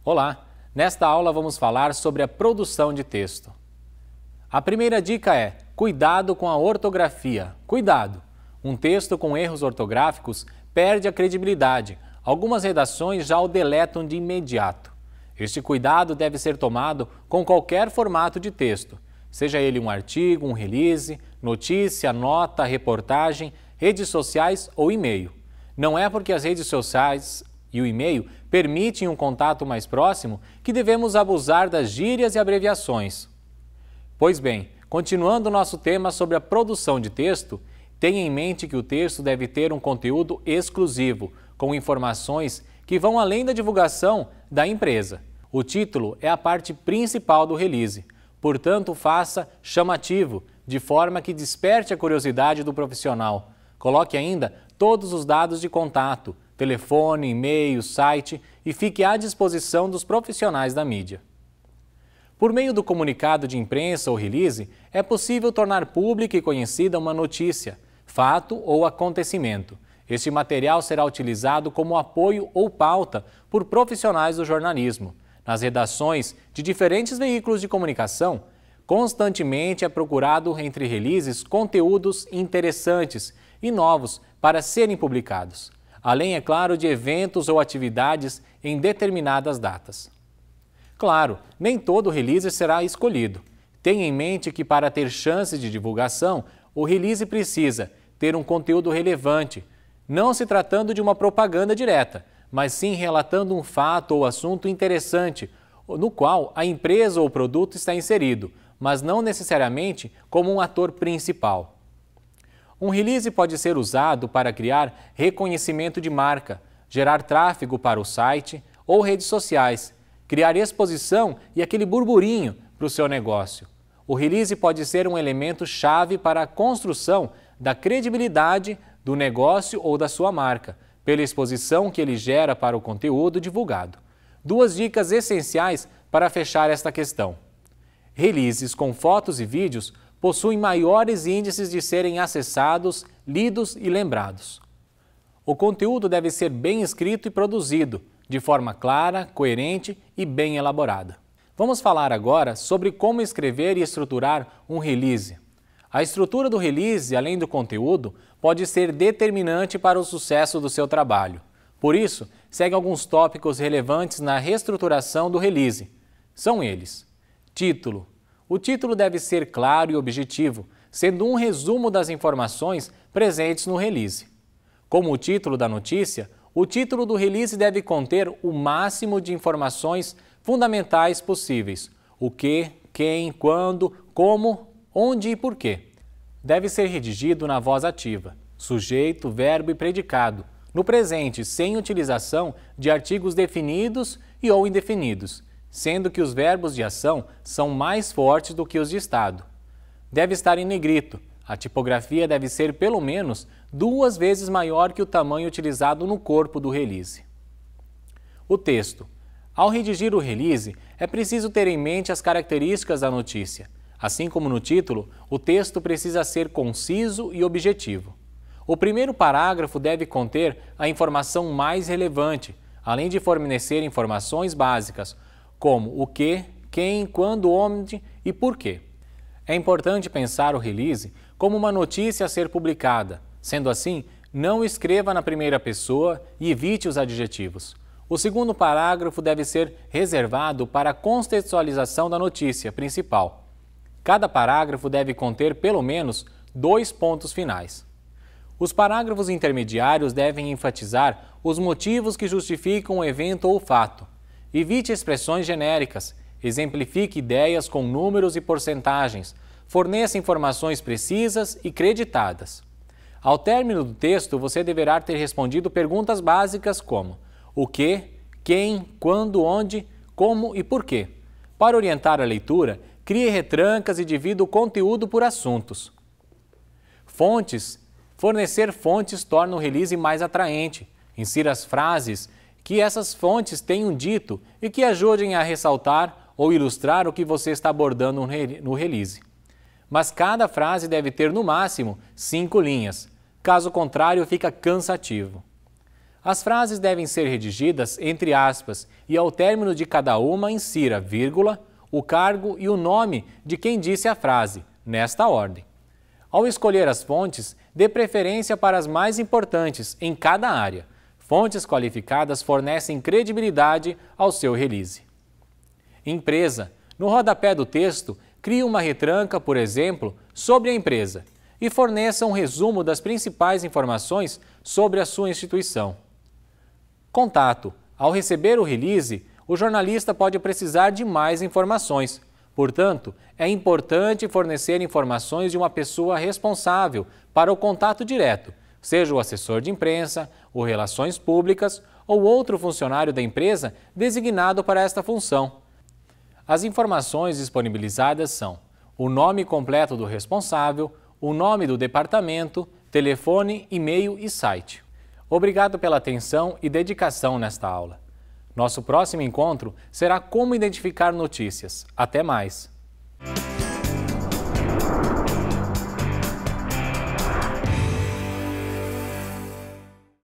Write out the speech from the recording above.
Olá! Nesta aula vamos falar sobre a produção de texto. A primeira dica é: cuidado com a ortografia. Cuidado! Um texto com erros ortográficos perde a credibilidade. Algumas redações já o deletam de imediato. Este cuidado deve ser tomado com qualquer formato de texto, seja ele um artigo, um release, notícia, nota, reportagem, redes sociais ou e-mail. Não é porque as redes sociais e o e-mail permitem um contato mais próximo que devemos abusar das gírias e abreviações. Pois bem, continuando o nosso tema sobre a produção de texto, tenha em mente que o texto deve ter um conteúdo exclusivo, com informações que vão além da divulgação da empresa. O título é a parte principal do release, portanto faça chamativo, de forma que desperte a curiosidade do profissional. Coloque ainda todos os dados de contato, telefone, e-mail, site e fique à disposição dos profissionais da mídia. Por meio do comunicado de imprensa ou release, é possível tornar pública e conhecida uma notícia, fato ou acontecimento. Este material será utilizado como apoio ou pauta por profissionais do jornalismo. Nas redações de diferentes veículos de comunicação, constantemente é procurado entre releases conteúdos interessantes e novos para serem publicados, além, é claro, de eventos ou atividades em determinadas datas. Claro, nem todo release será escolhido. Tenha em mente que para ter chance de divulgação, o release precisa ter um conteúdo relevante, não se tratando de uma propaganda direta, mas sim relatando um fato ou assunto interessante, no qual a empresa ou produto está inserido, mas não necessariamente como um ator principal. Um release pode ser usado para criar reconhecimento de marca, gerar tráfego para o site ou redes sociais, criar exposição e aquele burburinho para o seu negócio. O release pode ser um elemento chave para a construção da credibilidade do negócio ou da sua marca, pela exposição que ele gera para o conteúdo divulgado. Duas dicas essenciais para fechar esta questão. Releases com fotos e vídeos possuem maiores índices de serem acessados, lidos e lembrados. O conteúdo deve ser bem escrito e produzido, de forma clara, coerente e bem elaborada. Vamos falar agora sobre como escrever e estruturar um release. A estrutura do release, além do conteúdo, pode ser determinante para o sucesso do seu trabalho. Por isso, segue alguns tópicos relevantes na reestruturação do release. São eles: título. O título deve ser claro e objetivo, sendo um resumo das informações presentes no release. Como o título da notícia, o título do release deve conter o máximo de informações fundamentais possíveis: o que, quem, quando, como, onde e porquê. Deve ser redigido na voz ativa, sujeito, verbo e predicado, no presente, sem utilização de artigos definidos e ou indefinidos, sendo que os verbos de ação são mais fortes do que os de estado. Deve estar em negrito. A tipografia deve ser pelo menos 2 vezes maior que o tamanho utilizado no corpo do release. O texto. Ao redigir o release, é preciso ter em mente as características da notícia. Assim como no título, o texto precisa ser conciso e objetivo. O primeiro parágrafo deve conter a informação mais relevante, além de fornecer informações básicas, como o que, quem, quando, onde e porquê. É importante pensar o release como uma notícia a ser publicada. Sendo assim, não escreva na primeira pessoa e evite os adjetivos. O segundo parágrafo deve ser reservado para a contextualização da notícia principal. Cada parágrafo deve conter pelo menos 2 pontos finais. Os parágrafos intermediários devem enfatizar os motivos que justificam o evento ou fato. Evite expressões genéricas, exemplifique ideias com números e porcentagens, forneça informações precisas e creditadas. Ao término do texto, você deverá ter respondido perguntas básicas como: o que, quem, quando, onde, como e porquê. Para orientar a leitura, crie retrancas e divida o conteúdo por assuntos. Fontes. Fornecer fontes torna o release mais atraente. Insira as frases que essas fontes tenham dito e que ajudem a ressaltar ou ilustrar o que você está abordando no release. Mas cada frase deve ter no máximo 5 linhas, caso contrário fica cansativo. As frases devem ser redigidas entre aspas e ao término de cada uma insira vírgula, o cargo e o nome de quem disse a frase, nesta ordem. Ao escolher as fontes, dê preferência para as mais importantes em cada área. Fontes qualificadas fornecem credibilidade ao seu release. Empresa. No rodapé do texto, crie uma retranca, por exemplo, sobre a empresa e forneça um resumo das principais informações sobre a sua instituição. Contato. Ao receber o release, o jornalista pode precisar de mais informações. Portanto, é importante fornecer informações de uma pessoa responsável para o contato direto, seja o assessor de imprensa, o relações públicas ou outro funcionário da empresa designado para esta função. As informações disponibilizadas são o nome completo do responsável, o nome do departamento, telefone, e-mail e site. Obrigado pela atenção e dedicação nesta aula. Nosso próximo encontro será como identificar notícias. Até mais!